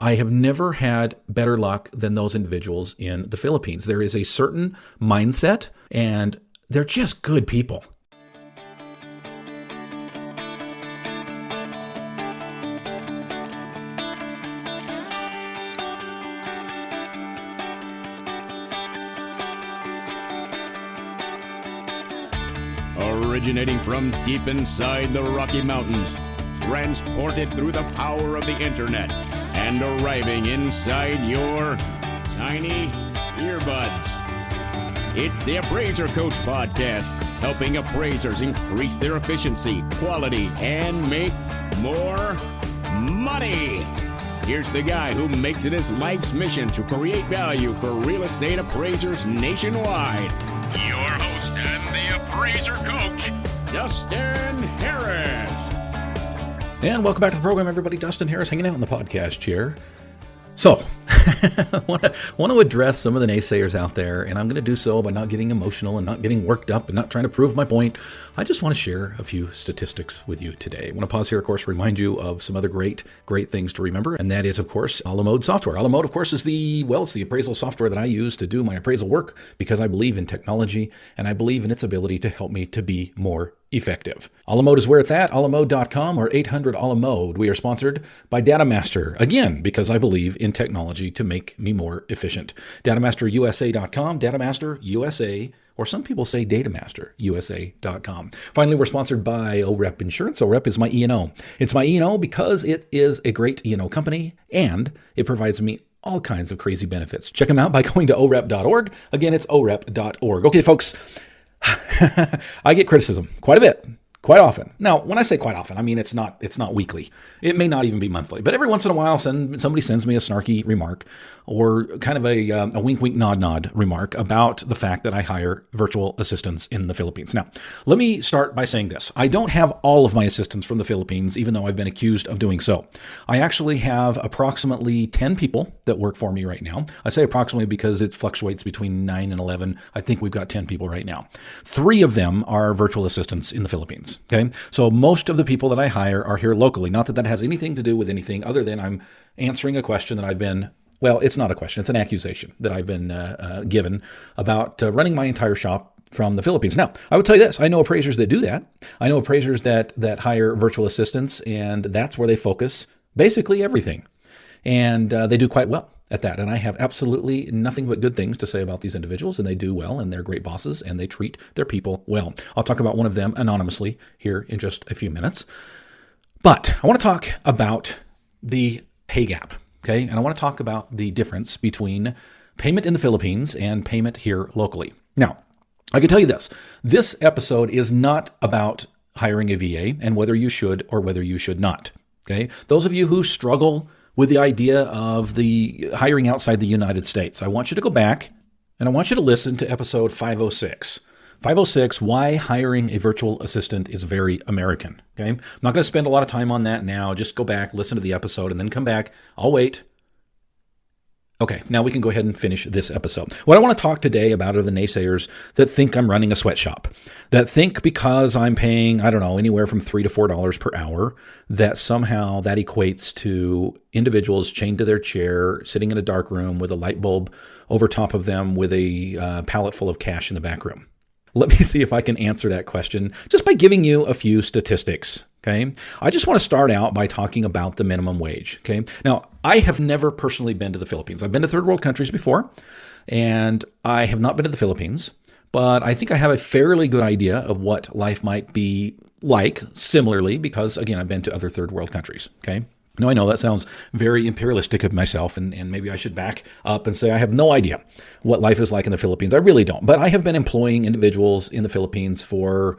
I have never had better luck than those individuals in the Philippines. There is a certain mindset, and they're just good people. Originating from deep inside the Rocky Mountains, transported through the power of the internet, and arriving inside your tiny earbuds. It's the Appraiser Coach Podcast, helping appraisers increase their efficiency, quality, and make more money. Here's the guy who makes it his life's mission to create value for real estate appraisers nationwide. Your host and the Appraiser Coach, Dustin Harris. And welcome back to the program, everybody. Dustin Harris hanging out in the podcast chair. So, I want to address some of the naysayers out there, and I'm going to do so by not getting emotional and not getting worked up and not trying to prove my point. I just want to share a few statistics with you today. I want to pause here, of course, remind you of some other great things to remember, and that is, of course, a la mode software. A la mode, of course, is it's the appraisal software that I use to do my appraisal work because I believe in technology and I believe in its ability to help me to be more effective. A la mode is where it's at, alamode.com or 800 a la mode. We are sponsored by DataMaster, again, because I believe in technology to make me more efficient. DataMasterUSA.com, DataMaster USA, or some people say DataMasterUSA.com. Finally, we're sponsored by OREP Insurance. OREP is my E&O. It's my E&O because it is a great E&O company and it provides me all kinds of crazy benefits. Check them out by going to orep.org. Again, it's orep.org. Okay, folks. I get criticism quite a bit, quite often. Now, when I say quite often, I mean it's not weekly. It may not even be monthly, but every once in a while, somebody sends me a snarky remark or kind of a wink, wink, nod, nod remark about the fact that I hire virtual assistants in the Philippines. Now, let me start by saying this. I don't have all of my assistants from the Philippines, even though I've been accused of doing so. I actually have approximately 10 people that work for me right now. I say approximately because it fluctuates between 9 and 11. I think we've got 10 people right now. 3 of them are virtual assistants in the Philippines. Okay. So most of the people that I hire are here locally. Not that has anything to do with anything other than I'm answering a question that I've been, well, it's not a question. It's an accusation that I've been given about running my entire shop from the Philippines. Now, I would tell you this. I know appraisers that do that. I know appraisers that hire virtual assistants, and that's where they focus basically everything. And they do quite well at that. And I have absolutely nothing but good things to say about these individuals, and they do well, and they're great bosses, and they treat their people well. I'll talk about one of them anonymously here in just a few minutes. But I want to talk about the pay gap, okay? And I want to talk about the difference between payment in the Philippines and payment here locally. Now, I can tell you this. This episode is not about hiring a VA and whether you should or whether you should not, okay? Those of you who struggle with the idea of the hiring outside the United States, I want you to go back and I want you to listen to episode 506. 506, why hiring a virtual assistant is very American. Okay, I'm not going to spend a lot of time on that now. Just go back, listen to the episode, and then come back. I'll wait. Okay, now we can go ahead and finish this episode. What I want to talk today about are the naysayers that think I'm running a sweatshop, that think because I'm paying, I don't know, anywhere from $3 to $4 per hour, that somehow that equates to individuals chained to their chair, sitting in a dark room with a light bulb over top of them with a pallet full of cash in the back room. Let me see if I can answer that question just by giving you a few statistics. Okay. I just want to start out by talking about the minimum wage. Okay. Now, I have never personally been to the Philippines. I've been to third world countries before, and I have not been to the Philippines, but I think I have a fairly good idea of what life might be like similarly, because again, I've been to other third world countries. Okay. Now, I know that sounds very imperialistic of myself, and maybe I should back up and say I have no idea what life is like in the Philippines. I really don't. But I have been employing individuals in the Philippines for,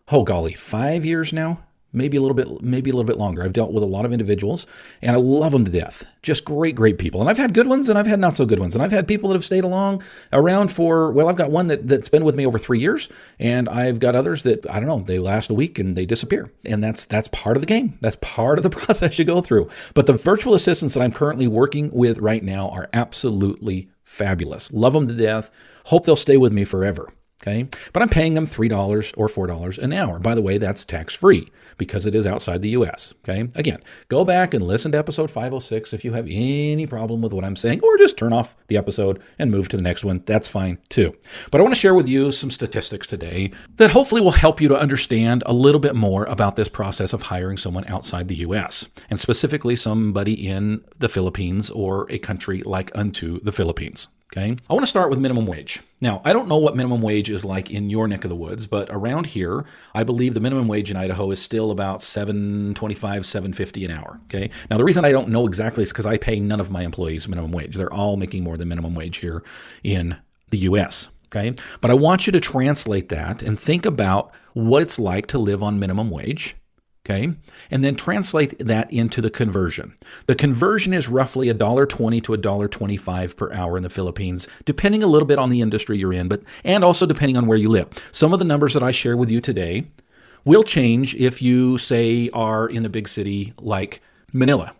5 years now. Maybe a little bit longer. I've dealt with a lot of individuals, and I love them to death. Just great people. And I've had good ones, and I've had not so good ones. And I've had people that have stayed around for, I've got one that's been with me over 3 years, and I've got others that, I don't know, they last a week and they disappear. And that's part of the game. That's part of the process you go through. But the virtual assistants that I'm currently working with right now are absolutely fabulous. Love them to death. Hope they'll stay with me forever. Okay, but I'm paying them $3 or $4 an hour. By the way, that's tax-free because it is outside the U.S. Okay, again, go back and listen to episode 506 if you have any problem with what I'm saying, or just turn off the episode and move to the next one. That's fine too. But I want to share with you some statistics today that hopefully will help you to understand a little bit more about this process of hiring someone outside the U.S., and specifically somebody in the Philippines or a country like unto the Philippines. Okay, I want to start with minimum wage. Now, I don't know what minimum wage is like in your neck of the woods, but around here, I believe the minimum wage in Idaho is still about $7.25, $7.50 an hour. Okay, now the reason I don't know exactly is because I pay none of my employees minimum wage. They're all making more than minimum wage here in the U.S. Okay, but I want you to translate that and think about what it's like to live on minimum wage. Okay, and then translate that into the conversion. The conversion is roughly $1.20 to $1.25 per hour in the Philippines, depending a little bit on the industry you're in, and also depending on where you live. Some of the numbers that I share with you today will change if you, say, are in a big city like Manila.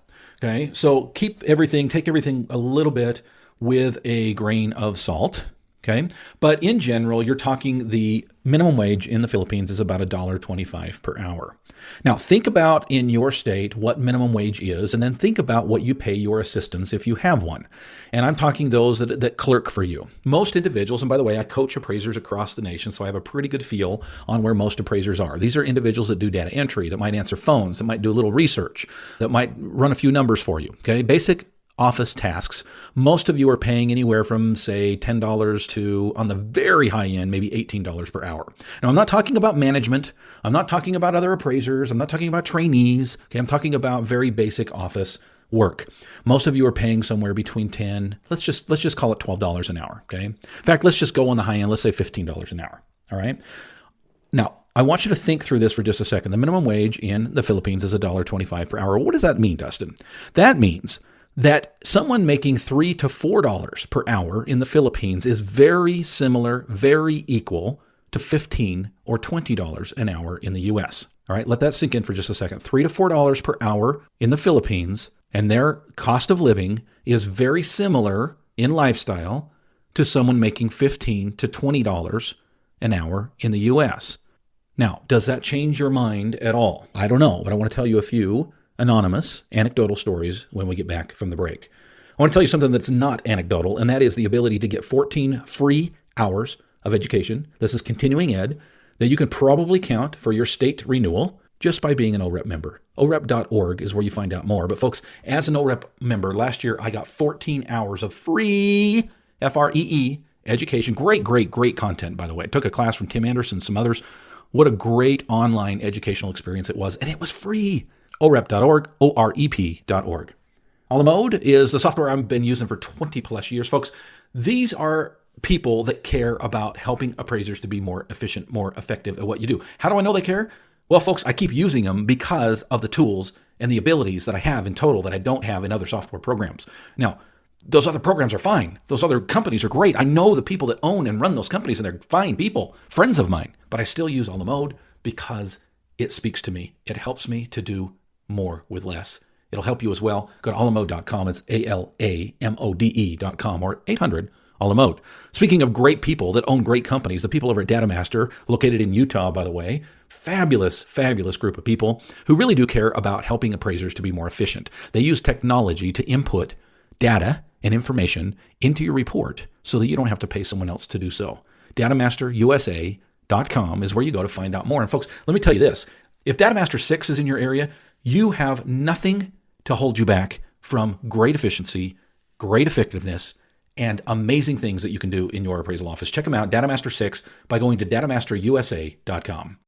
Okay, so take everything a little bit with a grain of salt. Okay, but in general, you're talking the minimum wage in the Philippines is about $1.25 per hour. Now, think about in your state what minimum wage is, and then think about what you pay your assistants if you have one. And I'm talking those that clerk for you. Most individuals, and by the way, I coach appraisers across the nation, so I have a pretty good feel on where most appraisers are. These are individuals that do data entry, that might answer phones, that might do a little research, that might run a few numbers for you. Okay, basic office tasks. Most of you are paying anywhere from, say, $10 to, on the very high end, maybe $18 per hour. Now, I'm not talking about management. I'm not talking about other appraisers. I'm not talking about trainees. Okay, I'm talking about very basic office work. Most of you are paying somewhere between let's just call it $12 an hour. Okay. In fact, let's just go on the high end. Let's say $15 an hour. All right. Now, I want you to think through this for just a second. The minimum wage in the Philippines is $1.25 per hour. What does that mean, Dustin? That means that someone making $3 to $4 per hour in the Philippines is very similar, very equal to $15 or $20 an hour in the U.S. All right, let that sink in for just a second. $3 to $4 per hour in the Philippines, and their cost of living is very similar in lifestyle to someone making $15 to $20 an hour in the U.S. Now, does that change your mind at all? I don't know, but I want to tell you a few anonymous, anecdotal stories when we get back from the break. I want to tell you something that's not anecdotal, and that is the ability to get 14 free hours of education. This is continuing ed that you can probably count for your state renewal just by being an OREP member. OREP.org is where you find out more. But folks, as an OREP member, last year I got 14 hours of free, F-R-E-E, education. Great content, by the way. I took a class from Tim Anderson and some others. What a great online educational experience it was, and it was free. OREP.org, OREP.org. Alamode is the software I've been using for 20 plus years. Folks, these are people that care about helping appraisers to be more efficient, more effective at what you do. How do I know they care? Well, folks, I keep using them because of the tools and the abilities that I have in total that I don't have in other software programs. Now, those other programs are fine. Those other companies are great. I know the people that own and run those companies, and they're fine people, friends of mine. But I still use Alamode because it speaks to me. It helps me to do more with less. It'll help you as well. Go to alamode.com. It's ALAMODE.com or 800-ALAMODE. Speaking of great people that own great companies, the people over at DataMaster, located in Utah, by the way, fabulous group of people who really do care about helping appraisers to be more efficient. They use technology to input data and information into your report so that you don't have to pay someone else to do so. DataMasterUSA.com is where you go to find out more. And folks, let me tell you this. If DataMaster 6 is in your area, you have nothing to hold you back from great efficiency, great effectiveness, and amazing things that you can do in your appraisal office. Check them out, DataMaster 6, by going to DataMasterUSA.com.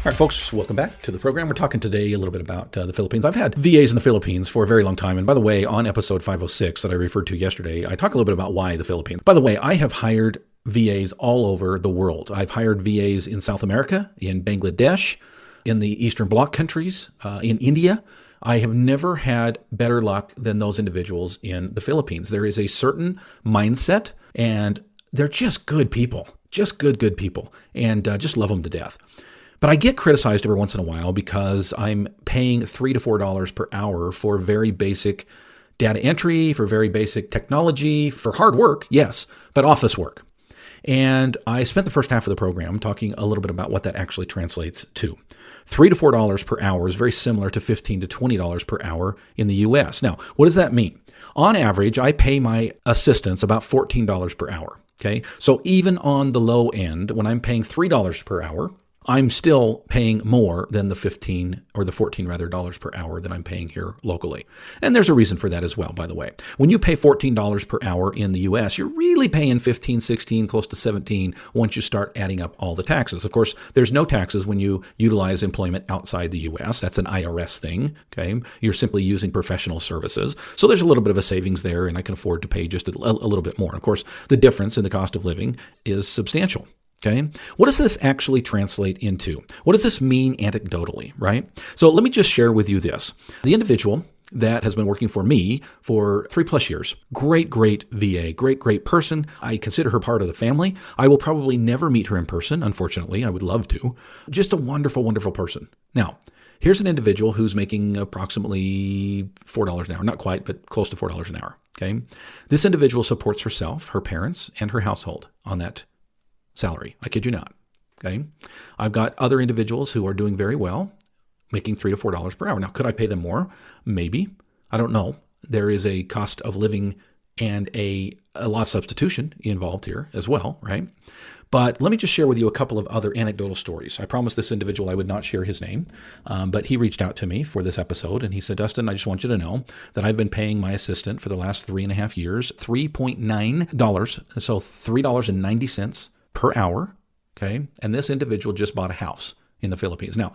All right, folks, welcome back to the program. We're talking today a little bit about the Philippines. I've had VAs in the Philippines for a very long time. And by the way, on episode 506 that I referred to yesterday, I talk a little bit about why the Philippines. By the way, I have hired VAs all over the world. I've hired VAs in South America, in Bangladesh, in the Eastern Bloc countries, in India. I have never had better luck than those individuals in the Philippines. There is a certain mindset, and they're just good people, just good people, and just love them to death. But I get criticized every once in a while because I'm paying $3 to $4 per hour for very basic data entry, for very basic technology, for hard work, yes, but office work. And I spent the first half of the program talking a little bit about what that actually translates to. $3 to $4 per hour is very similar to $15 to $20 per hour in the US. Now, what does that mean? On average, I pay my assistants about $14 per hour. Okay, so even on the low end, when I'm paying $3 per hour, I'm still paying more than the $14 per hour that I'm paying here locally. And there's a reason for that as well, by the way. When you pay $14 per hour in the US, you're really paying 15, 16, close to 17 once you start adding up all the taxes. Of course, there's no taxes when you utilize employment outside the US. That's an IRS thing, okay? You're simply using professional services. So there's a little bit of a savings there, and I can afford to pay just a little bit more. Of course, the difference in the cost of living is substantial. Okay, what does this actually translate into? What does this mean anecdotally, right? So let me just share with you this. The individual that has been working for me for 3+ years, great VA, great person. I consider her part of the family. I will probably never meet her in person, unfortunately. I would love to. Just a wonderful person. Now, here's an individual who's making approximately $4 an hour, not quite, but close to $4 an hour. Okay, this individual supports herself, her parents, and her household on that salary. I kid you not. Okay. I've got other individuals who are doing very well, making $3 to $4 per hour. Now, could I pay them more? Maybe. I don't know. There is a cost of living and a lot of substitution involved here as well, right? But let me just share with you a couple of other anecdotal stories. I promised this individual I would not share his name, but he reached out to me for this episode, and he said, Dustin, I just want you to know that I've been paying my assistant for the last 3.5 years, $3.9, so $3.90 per hour, okay? And this individual just bought a house in the Philippines. Now,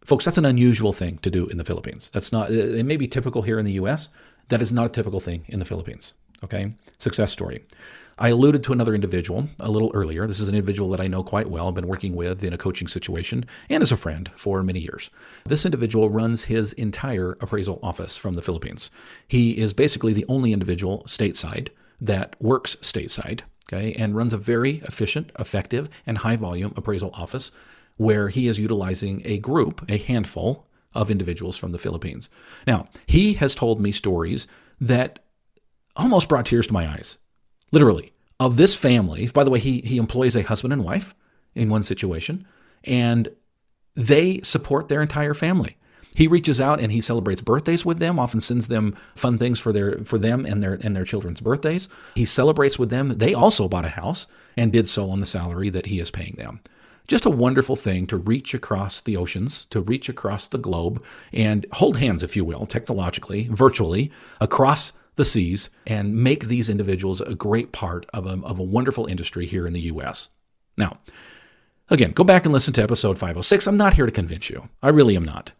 folks, that's an unusual thing to do in the Philippines. That's not, it may be typical here in the US. That is not a typical thing in the Philippines, okay? Success story. I alluded to another individual a little earlier. This is an individual that I know quite well. I've been working with in a coaching situation and as a friend for many years. This individual runs his entire appraisal office from the Philippines. He is basically the only individual stateside that works stateside, okay, and runs a very efficient, effective, and high-volume appraisal office where he is utilizing a handful of individuals from the Philippines. Now, he has told me stories that almost brought tears to my eyes, literally, of this family. By the way, he employs a husband and wife in one situation, and they support their entire family. He reaches out and he celebrates birthdays with them, often sends them fun things for them and their children's birthdays. He celebrates with them. They also bought a house and did so on the salary that he is paying them. Just a wonderful thing to reach across the oceans, to reach across the globe and hold hands, if you will, technologically, virtually, across the seas and make these individuals a great part of a wonderful industry here in the U.S. Now, again, go back and listen to episode 506. I'm not here to convince you. I really am not.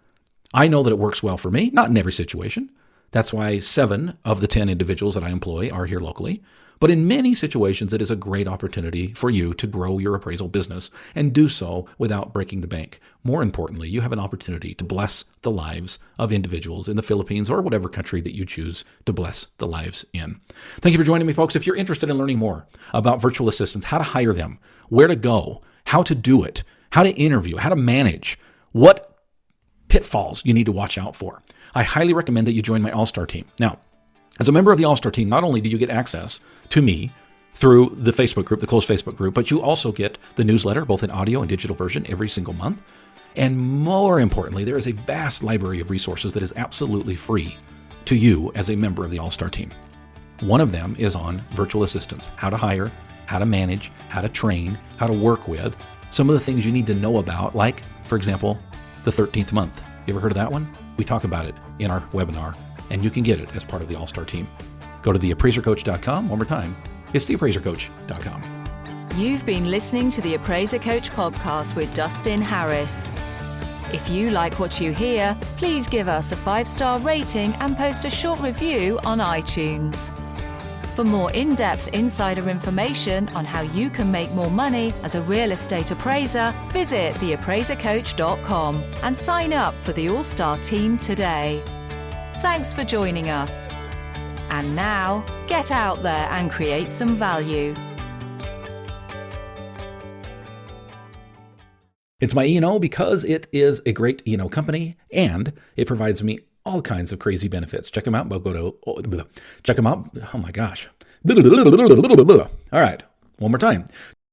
I know that it works well for me, not in every situation. That's why 7 of the 10 individuals that I employ are here locally. But in many situations, it is a great opportunity for you to grow your appraisal business and do so without breaking the bank. More importantly, you have an opportunity to bless the lives of individuals in the Philippines or whatever country that you choose to bless the lives in. Thank you for joining me, folks. If you're interested in learning more about virtual assistants, how to hire them, where to go, how to do it, how to interview, how to manage, what pitfalls you need to watch out for, I highly recommend that you join my All-Star team. Now, as a member of the All-Star team, not only do you get access to me through the Facebook group, the closed Facebook group, but you also get the newsletter, both in audio and digital version, every single month. And more importantly, there is a vast library of resources that is absolutely free to you as a member of the All-Star team. One of them is on virtual assistants, how to hire, how to manage, how to train, how to work with, some of the things you need to know about, like, for example, the 13th month. You ever heard of that one? We talk about it in our webinar, and you can get it as part of the All-Star team. Go to theappraisercoach.com. One more time, it's theappraisercoach.com. You've been listening to the Appraiser Coach podcast with Dustin Harris. If you like what you hear, please give us a 5-star rating and post a short review on iTunes. For more in-depth insider information on how you can make more money as a real estate appraiser, visit theappraisercoach.com and sign up for the All-Star team today. Thanks for joining us. And now, get out there and create some value. It's my E&O because it is a great E&O company and it provides me all kinds of crazy benefits. Check them out. Check them out. Oh my gosh. All right. One more time.